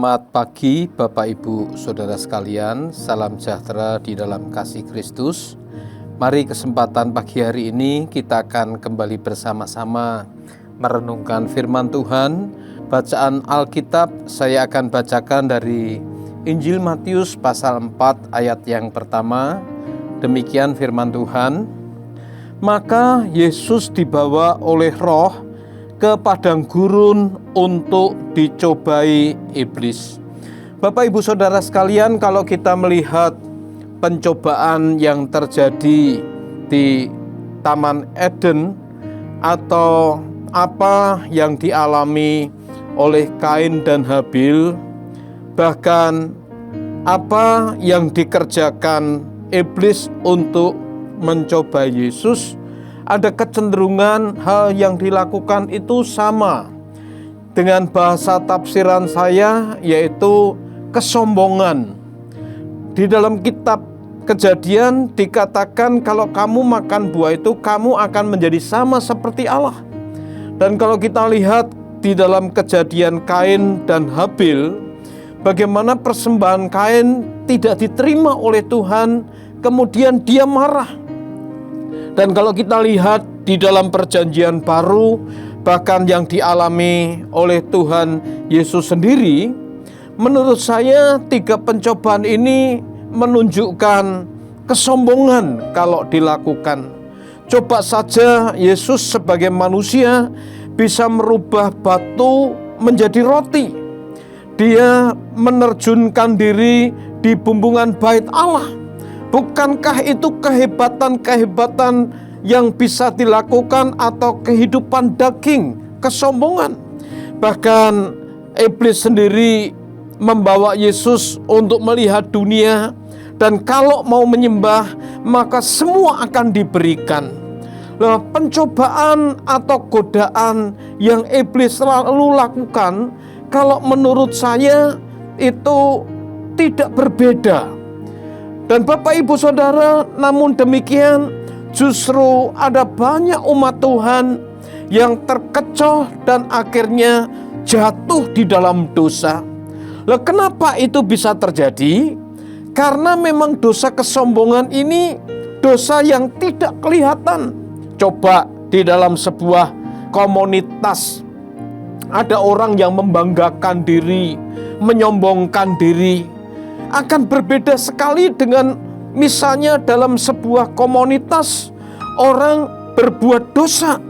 Selamat pagi Bapak Ibu Saudara sekalian, salam sejahtera di dalam kasih Kristus. Mari kesempatan pagi hari ini kita akan kembali bersama-sama merenungkan firman Tuhan. Bacaan Alkitab saya akan bacakan dari Injil Matius pasal 4 ayat yang pertama. Demikian firman Tuhan. Maka Yesus dibawa oleh Roh ke padang gurun untuk dicobai iblis. Bapak Ibu Saudara sekalian, kalau kita melihat pencobaan yang terjadi di Taman Eden atau apa yang dialami oleh Kain dan Habil, bahkan apa yang dikerjakan iblis untuk mencoba Yesus, ada kecenderungan hal yang dilakukan itu sama. Dengan bahasa tafsiran saya, yaitu kesombongan. Di dalam kitab Kejadian dikatakan kalau kamu makan buah itu, kamu akan menjadi sama seperti Allah. Dan kalau kita lihat di dalam Kejadian Kain dan Habil, bagaimana persembahan Kain tidak diterima oleh Tuhan, kemudian dia marah. Dan kalau kita lihat di dalam Perjanjian Baru, bahkan yang dialami oleh Tuhan Yesus sendiri, menurut saya 3 pencobaan ini menunjukkan kesombongan kalau dilakukan. Coba saja Yesus sebagai manusia bisa merubah batu menjadi roti. Dia menerjunkan diri di bumbungan bait Allah. Bukankah itu kehebatan-kehebatan yang bisa dilakukan atau kehidupan daging, kesombongan? Bahkan iblis sendiri membawa Yesus untuk melihat dunia, dan kalau mau menyembah maka semua akan diberikan. Pencobaan atau godaan yang iblis selalu lakukan, kalau menurut saya itu tidak berbeda. Dan Bapak Ibu Saudara, namun demikian justru ada banyak umat Tuhan yang terkecoh dan akhirnya jatuh di dalam dosa. Kenapa itu bisa terjadi? Karena memang dosa kesombongan ini dosa yang tidak kelihatan. Coba di dalam sebuah komunitas ada orang yang membanggakan diri, menyombongkan diri. Akan berbeda sekali dengan misalnya dalam sebuah komunitas orang berbuat dosa,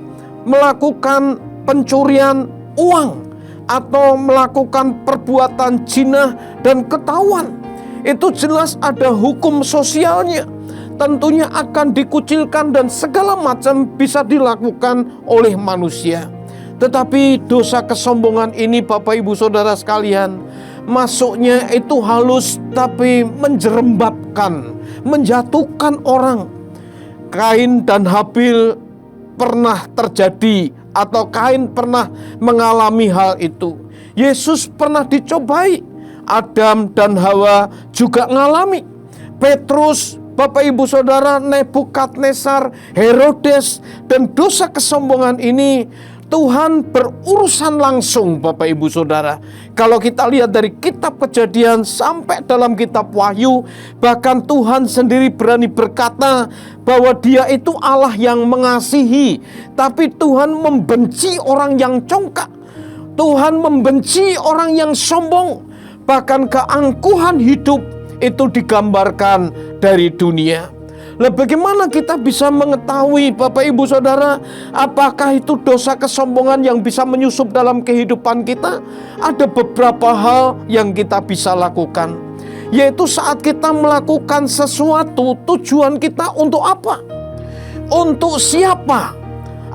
melakukan pencurian uang atau melakukan perbuatan zina dan ketahuan. Itu jelas ada hukum sosialnya, tentunya akan dikucilkan dan segala macam bisa dilakukan oleh manusia. Tetapi dosa kesombongan ini Bapak Ibu Saudara sekalian, masuknya itu halus tapi menjerembabkan, menjatuhkan orang. Kain dan Habil pernah terjadi atau Kain pernah mengalami hal itu. Yesus pernah dicobai, Adam dan Hawa juga mengalami. Petrus, Bapak Ibu Saudara, Nebukadnezar, Herodes, dan dosa kesombongan ini Tuhan berurusan langsung Bapak Ibu Saudara. Kalau kita lihat dari kitab Kejadian sampai dalam kitab Wahyu, bahkan Tuhan sendiri berani berkata bahwa Dia itu Allah yang mengasihi, tapi Tuhan membenci orang yang congkak. Tuhan membenci orang yang sombong. Bahkan keangkuhan hidup itu digambarkan dari dunia. Bagaimana kita bisa mengetahui Bapak Ibu Saudara, apakah itu dosa kesombongan yang bisa menyusup dalam kehidupan kita? Ada beberapa hal yang kita bisa lakukan, yaitu saat kita melakukan sesuatu, tujuan kita untuk apa? Untuk siapa?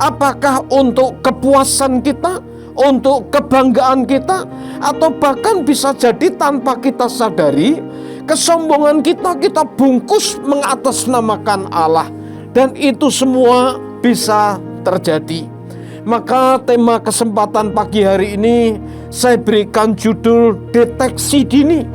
Apakah untuk kepuasan kita? Untuk kebanggaan kita? Atau bahkan bisa jadi tanpa kita sadari, kesombongan kita bungkus mengatasnamakan Allah. Dan itu semua bisa terjadi. Maka tema kesempatan pagi hari ini saya berikan judul deteksi dini.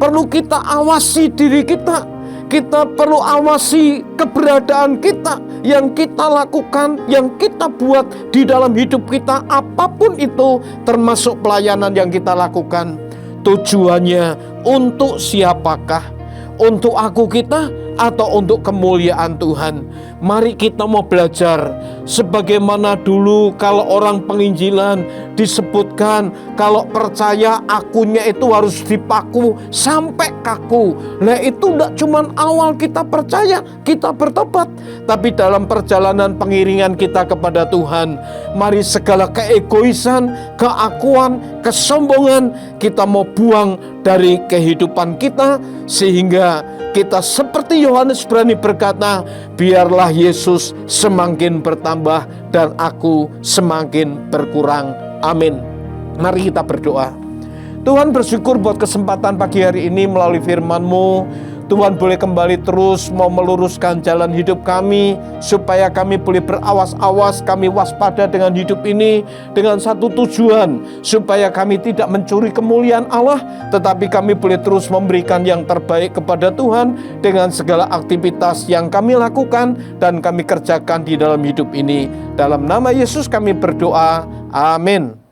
Perlu kita awasi diri kita. Kita perlu awasi keberadaan kita, yang kita lakukan, yang kita buat di dalam hidup kita, apapun itu, termasuk pelayanan yang kita lakukan. Tujuannya untuk siapakah? Untuk aku kita atau untuk kemuliaan Tuhan? Mari kita mau belajar sebagaimana dulu kalau orang penginjilan disebutkan kalau percaya akunya itu harus dipaku sampai kaku. Nah itu tidak cuma awal kita percaya, kita bertobat, tapi dalam perjalanan pengiringan kita kepada Tuhan, mari segala keegoisan, keakuan, kesombongan kita mau buang dari kehidupan kita, sehingga kita seperti Yohanes berani berkata, biarlah Yesus semakin bertambah dan aku semakin berkurang. Amin. Mari kita berdoa. Tuhan, bersyukur buat kesempatan pagi hari ini melalui firman-Mu. Tuhan boleh kembali terus mau meluruskan jalan hidup kami, supaya kami boleh berawas-awas, kami waspada dengan hidup ini, dengan satu tujuan, supaya kami tidak mencuri kemuliaan Allah, tetapi kami boleh terus memberikan yang terbaik kepada Tuhan, dengan segala aktivitas yang kami lakukan dan kami kerjakan di dalam hidup ini. Dalam nama Yesus kami berdoa, amin.